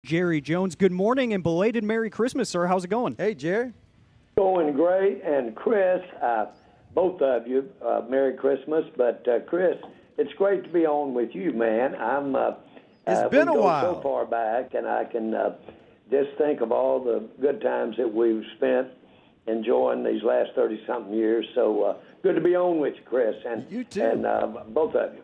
Jerry Jones. Good morning and belated Merry Christmas, sir. How's it going? Hey, Jerry. Going great. And Chris, both of you, Merry Christmas. But Chris, it's great to be on with you, man. It's been a while. So far back, and I can just think of all the good times that we've spent enjoying these last 30-something years. So good to be on with you, Chris. And you too. And both of you.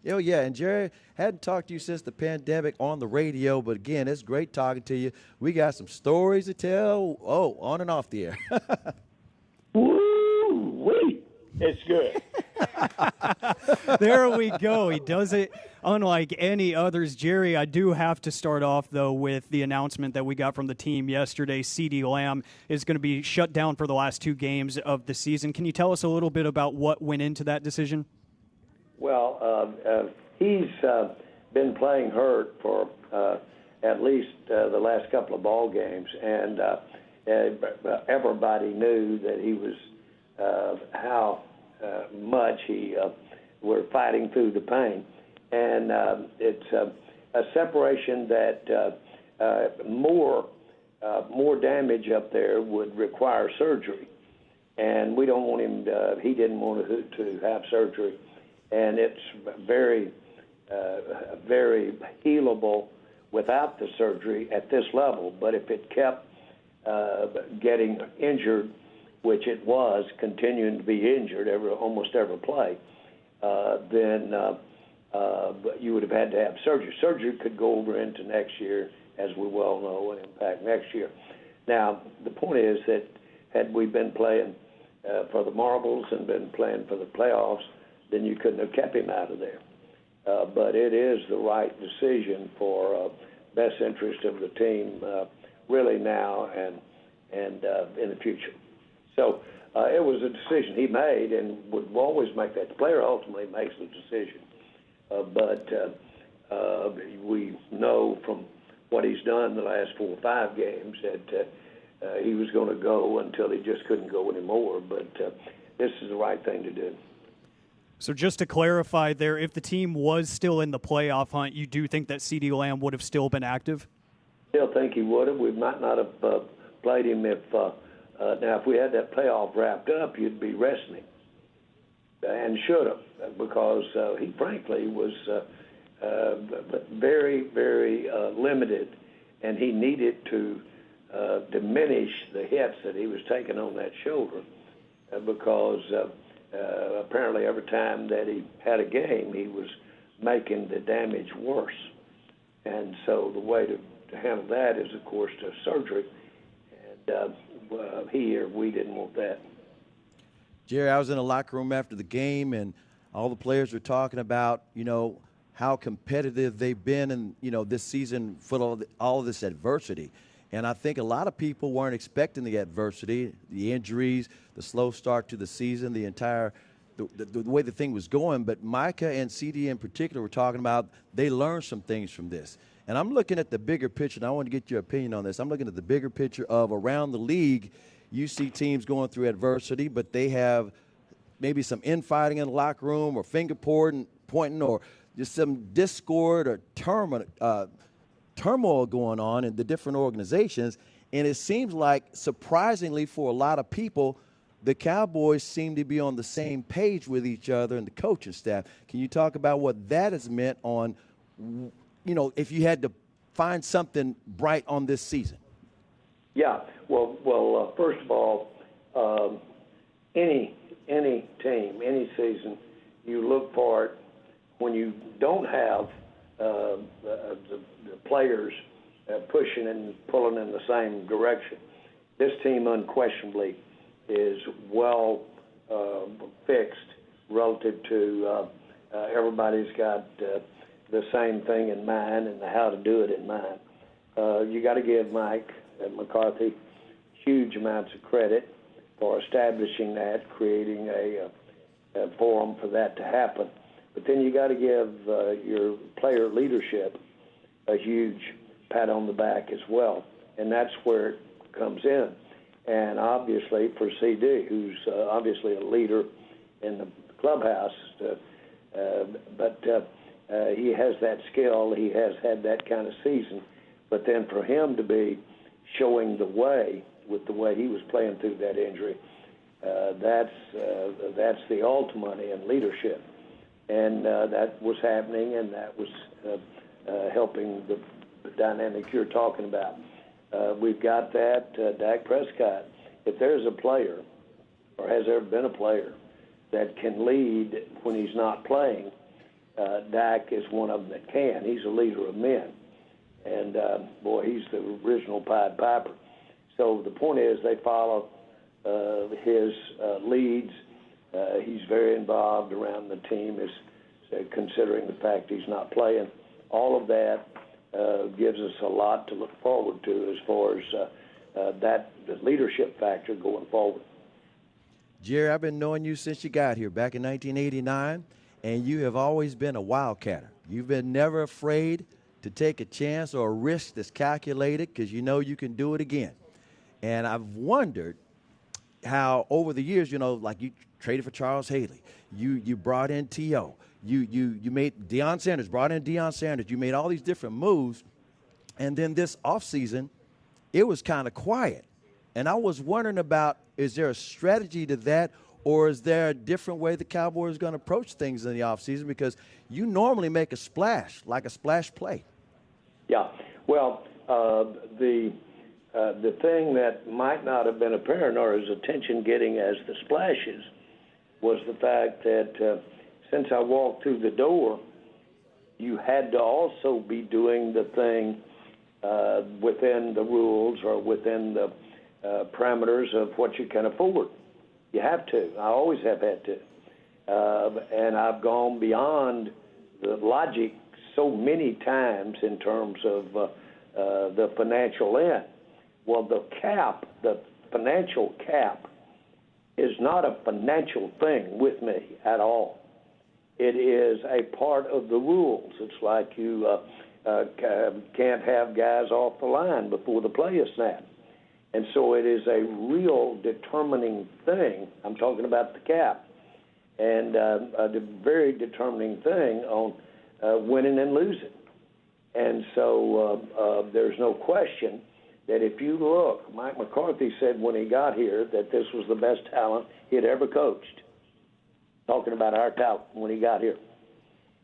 Oh, yeah, and Jerry, hadn't talked to you since the pandemic on the radio, but again, it's great talking to you. We got some stories to tell, on and off the air. Woo-wee. It's good. There we go. He does it unlike any others. Jerry, I do have to start off, though, with the announcement that we got from the team yesterday. CeeDee Lamb is going to be shut down for the last 2 games of the season. Can you tell us a little bit about what went into that decision? Well, he's been playing hurt for at least the last couple of ball games, and everybody knew that he was how much he were fighting through the pain, and it's a separation that more damage up there would require surgery, and we don't want him. He didn't want to have surgery. And it's very, very healable without the surgery at this level. But if it kept getting injured, which it was, continuing to be injured almost every play, then you would have had to have surgery. Surgery could go over into next year, as we well know, and impact next year. Now, the point is that had we been playing for the marbles and been playing for the playoffs, then you couldn't have kept him out of there. But it is the right decision for best interest of the team, really now and in the future. So it was a decision he made and would always make that. The player ultimately makes the decision. But we know from what he's done the last 4 or 5 games that he was going to go until he just couldn't go anymore. But this is the right thing to do. So just to clarify there, if the team was still in the playoff hunt, you do think that CeeDee Lamb would have still been active? Still think he would have. We might not have played him if now if we had that playoff wrapped up, you'd be resting him, and should have, because he frankly was very, very limited, and he needed to diminish the hits that he was taking on that shoulder because apparently every time that he had a game, he was making the damage worse. And so the way to handle that is, of course, to surgery. And we didn't want that. Jerry, I was in the locker room after the game, and all the players were talking about, how competitive they've been in, this season for all of this adversity. And I think a lot of people weren't expecting the adversity, the injuries, the slow start to the season, the way the thing was going. But Micah and CeeDee in particular were talking about they learned some things from this. And I'm looking at the bigger picture, and I want to get your opinion on this. I'm looking at the bigger picture of around the league. You see teams going through adversity, but they have maybe some infighting in the locker room or finger pointing or just some discord or turmoil going on in the different organizations. And it seems like, surprisingly for a lot of people, the Cowboys seem to be on the same page with each other and the coaching staff. Can you talk about what that has meant on, if you had to find something bright on this season? Yeah. Well, first of all, any team, any season, you look for it when you don't have the players pushing and pulling in the same direction. This team unquestionably is well fixed relative to everybody's got the same thing in mind and how to do it in mind. You got to give Mike McCarthy huge amounts of credit for establishing that, creating a forum for that to happen. But then you got to give your player leadership a huge pat on the back as well, and that's where it comes in. And obviously for CD, who's obviously a leader in the clubhouse, but he has that skill. He has had that kind of season. But then for him to be showing the way with the way he was playing through that injury, that's the ultimate in leadership. And that was happening, and that was helping the dynamic you're talking about. We've got that. Dak Prescott, if there's a player, or has ever been a player, that can lead when he's not playing, Dak is one of them that can. He's a leader of men. And, boy, he's the original Pied Piper. So the point is they follow his leads. He's very involved around the team, considering the fact he's not playing. All of that gives us a lot to look forward to as far as the leadership factor going forward. Jerry, I've been knowing you since you got here back in 1989, and you have always been a wildcatter. You've been never afraid to take a chance or a risk that's calculated because you know you can do it again. And I've wondered how over the years, like you traded for Charles Haley, you brought in T.O., you made Deion Sanders, brought in Deion Sanders, you made all these different moves, and then this offseason, it was kind of quiet. And I was wondering about, is there a strategy to that, or is there a different way the Cowboys are going to approach things in the offseason? Because you normally make a splash, like a splash play. Yeah. Well, the thing that might not have been apparent or as attention-getting as the splashes was the fact that since I walked through the door, you had to also be doing the thing within the rules or within the parameters of what you can afford. You have to. I always have had to. And I've gone beyond the logic so many times in terms of the financial end. Well, the financial cap, is not a financial thing with me at all. It is a part of the rules. It's like you can't have guys off the line before the play is snapped. And so it is a real determining thing. I'm talking about the cap. And a very determining thing on winning and losing. And so there's no question that if you look, Mike McCarthy said when he got here that this was the best talent he had ever coached. Talking about our talent when he got here.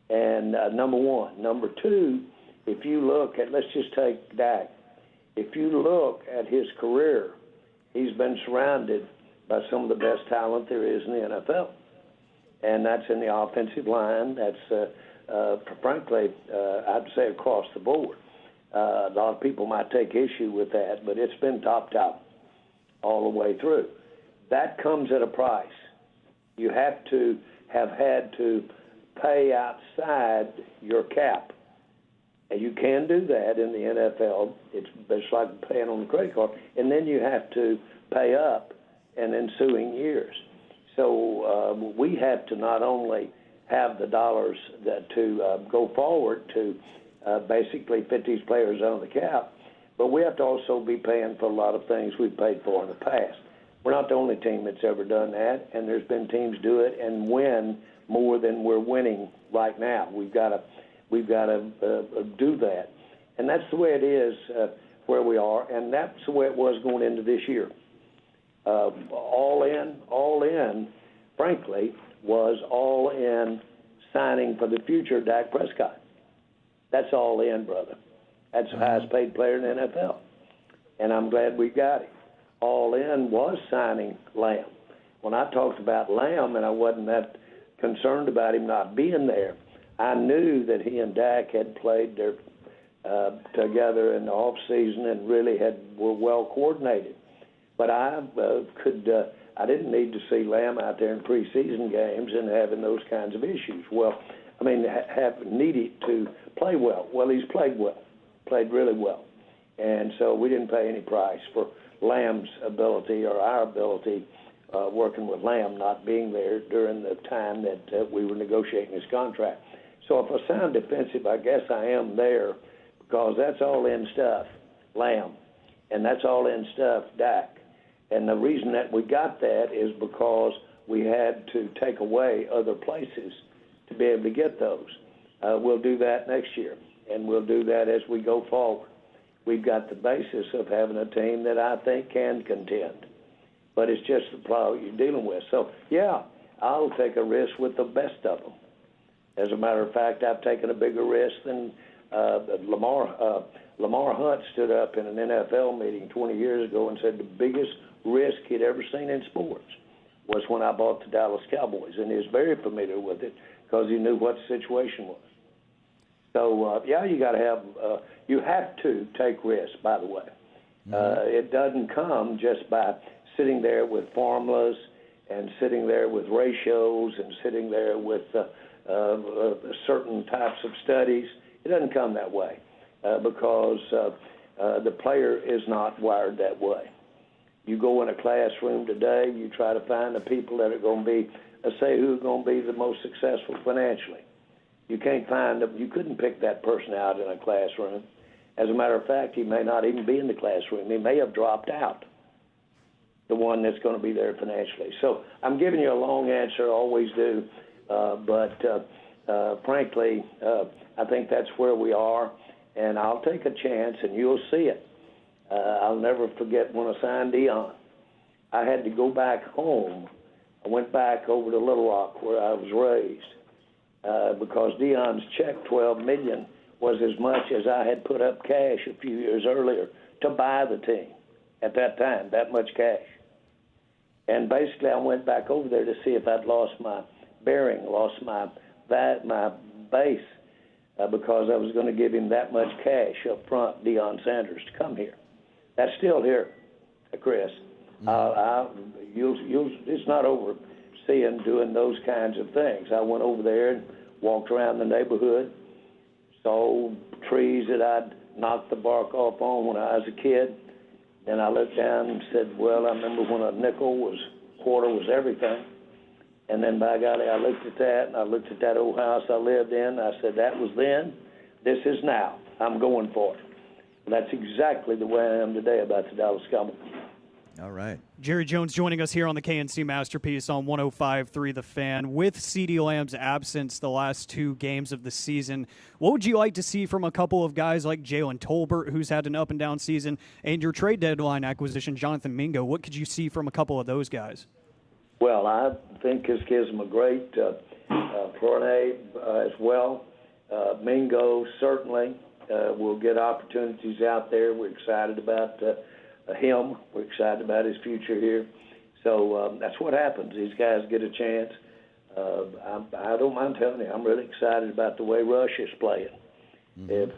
And number one. Number two, if you look at, let's just take Dak. If you look at his career, he's been surrounded by some of the best talent there is in the NFL. And that's in the offensive line. That's, frankly, I'd say across the board. A lot of people might take issue with that, but it's been top all the way through. That comes at a price. You have to have had to pay outside your cap. And you can do that in the NFL. It's like paying on a credit card. And then you have to pay up in ensuing years. So we have to not only have the dollars to go forward to basically fit these players on the cap, but we have to also be paying for a lot of things we've paid for in the past. We're not the only team that's ever done that, and there's been teams do it and win more than we're winning right now. We've got to do that, and that's the way it is where we are, and that's the way it was going into this year. All in, frankly, was all in signing for the future Dak Prescott. That's all in, brother. That's the highest paid player in the NFL, and I'm glad we got him. All in was signing Lamb. When I talked about Lamb and I wasn't that concerned about him not being there, I knew that he and Dak had played their together in the offseason and really were well coordinated. But I didn't need to see Lamb out there in preseason games and having those kinds of issues. Well, I mean, have needed to play well. Well, he's played well, played really well. And so we didn't pay any price for Lamb's ability or our ability working with Lamb not being there during the time that we were negotiating his contract. So if I sound defensive, I guess I am there because that's all in stuff, Lamb, and that's all in stuff, Dak. And the reason that we got that is because we had to take away other places to be able to get those. We'll do that next year, and we'll do that as we go forward. we've got the basis of having a team that I think can contend. But it's just the problem you're dealing with. So, yeah, I'll take a risk with the best of them. As a matter of fact, I've taken a bigger risk than Lamar. Lamar Hunt stood up in an NFL meeting 20 years ago and said the biggest risk he'd ever seen in sports was when I bought the Dallas Cowboys. And he was very familiar with it because he knew what the situation was. So, yeah, you have to take risks, by the way. It doesn't come just by sitting there with formulas and sitting there with ratios and sitting there with certain types of studies. It doesn't come that way because the player is not wired that way. You go in a classroom today, you try to find the people that are going to be, say, who are going to be the most successful financially. You can't find them. You couldn't pick that person out in a classroom. As a matter of fact, he may not even be in the classroom. He may have dropped out, the one that's going to be there financially. So I'm giving you a long answer, always do. But frankly, I think that's where we are, and I'll take a chance, and you'll see it. I'll never forget when I signed Deion. I had to go back home. I went back over to Little Rock where I was raised because Deion's check, $12 million, was as much as I had put up cash a few years earlier to buy the team at that time, that much cash. And basically I went back over there to see if I'd lost my bearing, lost my base, because I was going to give him that much cash up front, Deion Sanders, to come here. That's still here, Chris. It's not over seeing doing those kinds of things. I went over there and walked around the neighborhood, saw trees that I'd knocked the bark off on when I was a kid. Then I looked down and said, well, I remember when a quarter was everything. And then, by golly, I looked at that, and I looked at that old house I lived in. I said, that was then. This is now. I'm going for it. And that's exactly the way I am today about the Dallas Cowboys. All right. Jerry Jones joining us here on the KNC Masterpiece on 105.3 The Fan. With CeeDee Lamb's absence the last two games of the season, what would you like to see from a couple of guys like Jaylen Tolbert, who's had an up-and-down season, and your trade deadline acquisition, Jonathan Mingo? What could you see from a couple of those guys? Well, I think this gives them a great Flornay as well. Mingo certainly will get opportunities out there. We're excited about him. We're excited about his future here. So that's what happens. These guys get a chance. I don't mind telling you, I'm really excited about the way Rush is playing. If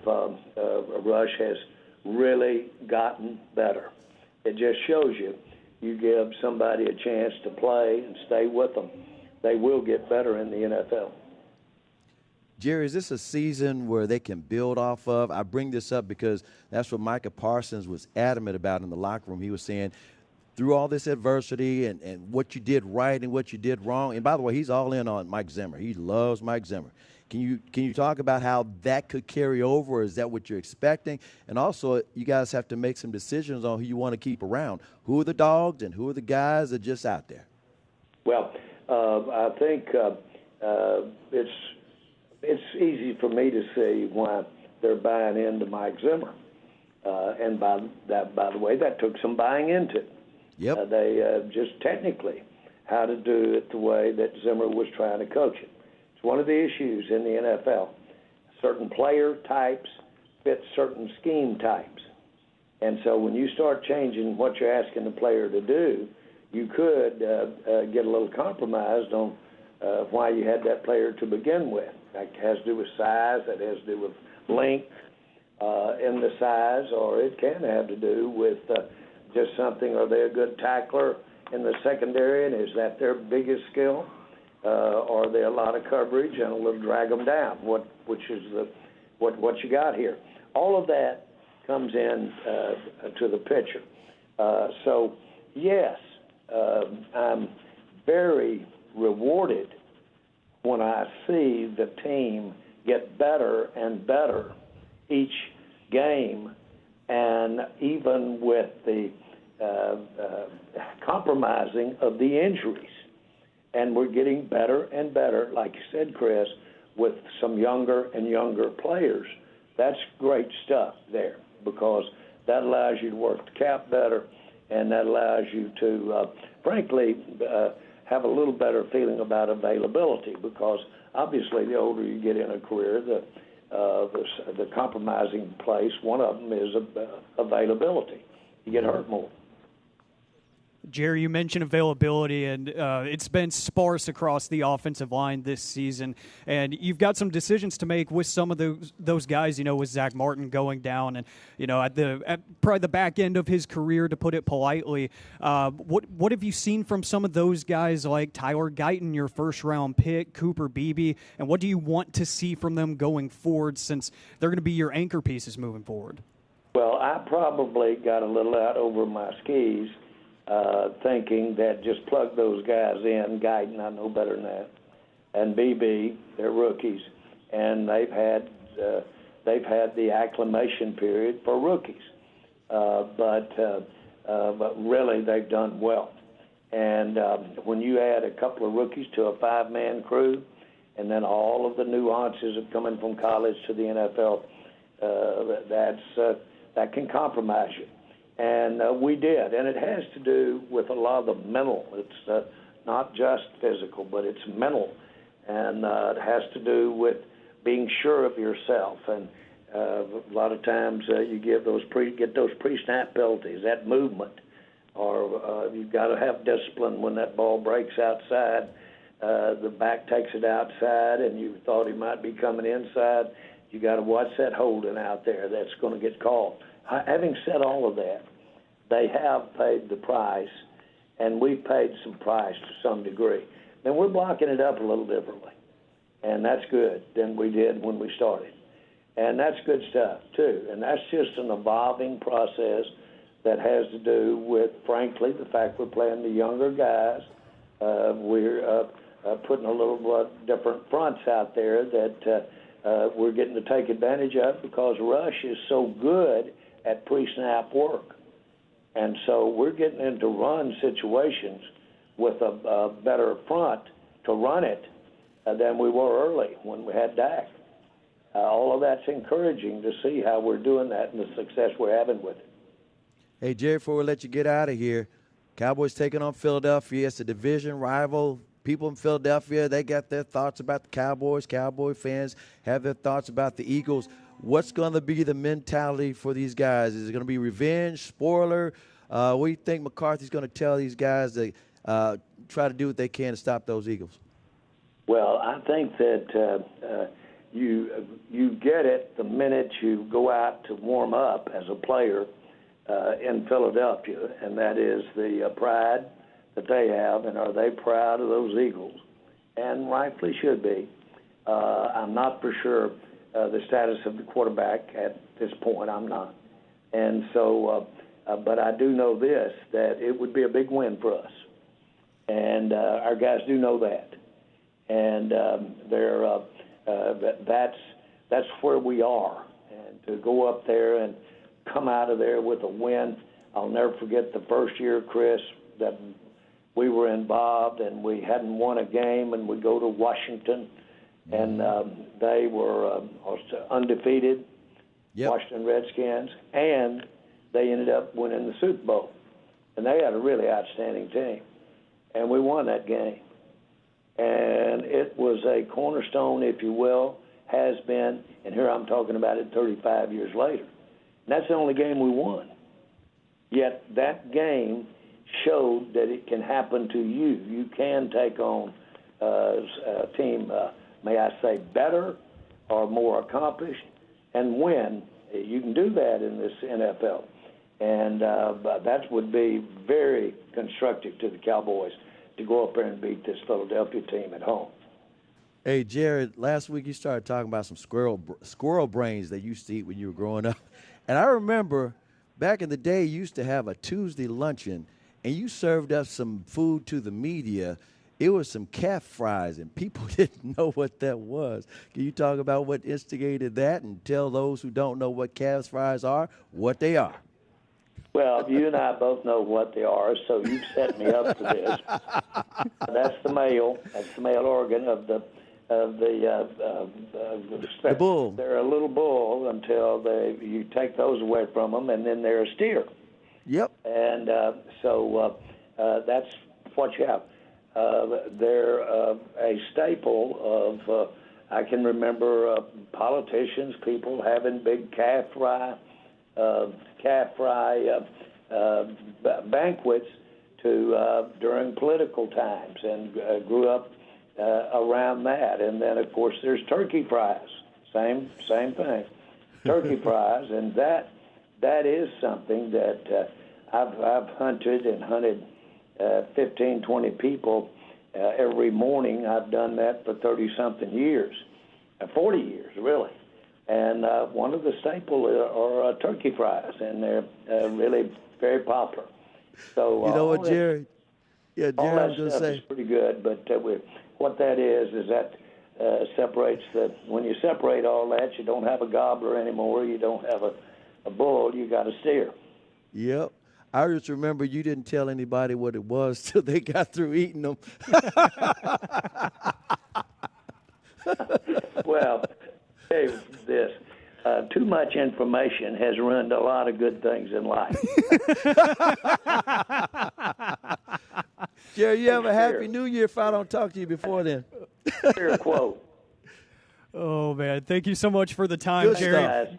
Rush has really gotten better, it just shows you give somebody a chance to play and stay with them, they will get better in the NFL. Jerry, is this a season where they can build off of? I bring this up because that's what Micah Parsons was adamant about in the locker room. He was saying, through all this adversity and what you did right and what you did wrong, and by the way, he's all in on Mike Zimmer. He loves Mike Zimmer. Can you talk about how that could carry over? Or is that what you're expecting? And also, you guys have to make some decisions on who you want to keep around. Who are the dogs and who are the guys that are just out there? Well, I think it's easy for me to see why they're buying into Mike Zimmer. And by the way, that took some buying into. Yep. They just technically how to do it the way that Zimmer was trying to coach it. It's one of the issues in the NFL. Certain player types fit certain scheme types. And so when you start changing what you're asking the player to do, you could get a little compromised on why you had that player to begin with. That has to do with size, that has to do with length in the size, or it can have to do with just something, are they a good tackler in the secondary, and is that their biggest skill? Or are they a lot of coverage and will drag them down? What you got here? All of that comes in to the picture. So, yes, I'm very rewarded when I see the team get better and better each game, and even with the compromising of the injuries. And we're getting better and better, like you said, Chris, with some younger and younger players. That's great stuff there. because that allows you to work the cap better, and that allows you to, frankly, have a little better feeling about availability, because obviously the older you get in a career, the compromising place, one of them is availability. You get hurt more. Jerry, you mentioned availability, and it's been sparse across the offensive line this season. And you've got some decisions to make with some of those guys, with Zach Martin going down and, at probably the back end of his career, to put it politely. What have you seen from some of those guys like Tyler Guyton, your first-round pick, Cooper Beebe, and what do you want to see from them going forward, since they're going to be your anchor pieces moving forward? Well, I probably got a little out over my skis, thinking that just plug those guys in. Guyton, I know better than that, and BB, they're rookies, and they've had the acclimation period for rookies, but really they've done well. And when you add a couple of rookies to a five-man crew, and then all of the nuances of coming from college to the NFL, that can compromise you. And we did, and it has to do with a lot of the mental. It's not just physical, but it's mental, and it has to do with being sure of yourself. And a lot of times you get those pre-snap penalties, that movement, or you've got to have discipline when that ball breaks outside. The back takes it outside, and you thought he might be coming inside. You got to watch that holding out there. That's going to get called. Having said all of that, they have paid the price, and we've paid some price to some degree. And we're blocking it up a little differently, and that's good than we did when we started. And that's good stuff, too. And that's just an evolving process that has to do with, frankly, the fact we're playing the younger guys. We're putting a little different fronts out there that we're getting to take advantage of, because Rush is so good at pre-snap work. And so we're getting into run situations with a better front to run it than we were early when we had Dak. All of that's encouraging to see how we're doing that and the success we're having with it. Hey, Jerry, before we let you get out of here, Cowboys taking on Philadelphia. It's a division rival. People in Philadelphia, they got their thoughts about the Cowboys. Cowboy fans have their thoughts about the Eagles. What's going to be the mentality for these guys? Is it going to be revenge, spoiler? What do you think McCarthy's going to tell these guys to try to do what they can to stop those Eagles? Well, I think that you get it the minute you go out to warm up as a player in Philadelphia, and that is the pride that they have, and are they proud of those Eagles? And rightfully should be. I'm not for sure the status of the quarterback at this point. I'm not. And so, but I do know this, that it would be a big win for us. And our guys do know that. And that's where we are. And to go up there and come out of there with a win, I'll never forget the first year, Chris, that we were involved and we hadn't won a game, and we go to Washington, and they were undefeated, Washington Redskins, and they ended up winning the Super Bowl. And they had a really outstanding team. And we won that game. And it was a cornerstone, if you will, has been, and here I'm talking about it 35 years later. And that's the only game we won. Yet that game showed that it can happen to you. You can take on a team, may I say, better or more accomplished and win. You can do that in this NFL. And that would be very constructive to the Cowboys to go up there and beat this Philadelphia team at home. Hey, Jared, last week you started talking about some squirrel brains that you used to eat when you were growing up. And I remember back in the day you used to have a Tuesday luncheon, and you served up some food to the media. It was some calf fries, and people didn't know what that was. Can you talk about what instigated that and tell those who don't know what calf fries are what they are? Well, you and I both know what they are, so you've set me up for this. That's the male organ of the the bull. They're a little bull until you take those away from them, and then they're a steer. Yep. And so that's what you have. They're a staple of. I can remember politicians, people having big calf fry banquets during political times, and grew up around that. And then, of course, there's turkey fries. Same thing, turkey fries, and that is something that I've hunted 15, 20 people every morning. I've done that for 30-something years, 40 years, really. And one of the staples are turkey fries, and they're really very popular. So you know what, Jerry? Yeah, all Jerry, that I was going to stuff say. is pretty good, but what that is that separates when you separate all that, you don't have a gobbler anymore, you don't have a bull, you got a steer. Yep. I just remember you didn't tell anybody what it was till they got through eating them. Well, hey, this. Too much information has ruined a lot of good things in life. Jerry, you have a happy New Year if I don't talk to you before then. Fair quote. Oh, man. Thank you so much for the time, Good Jerry. Guys.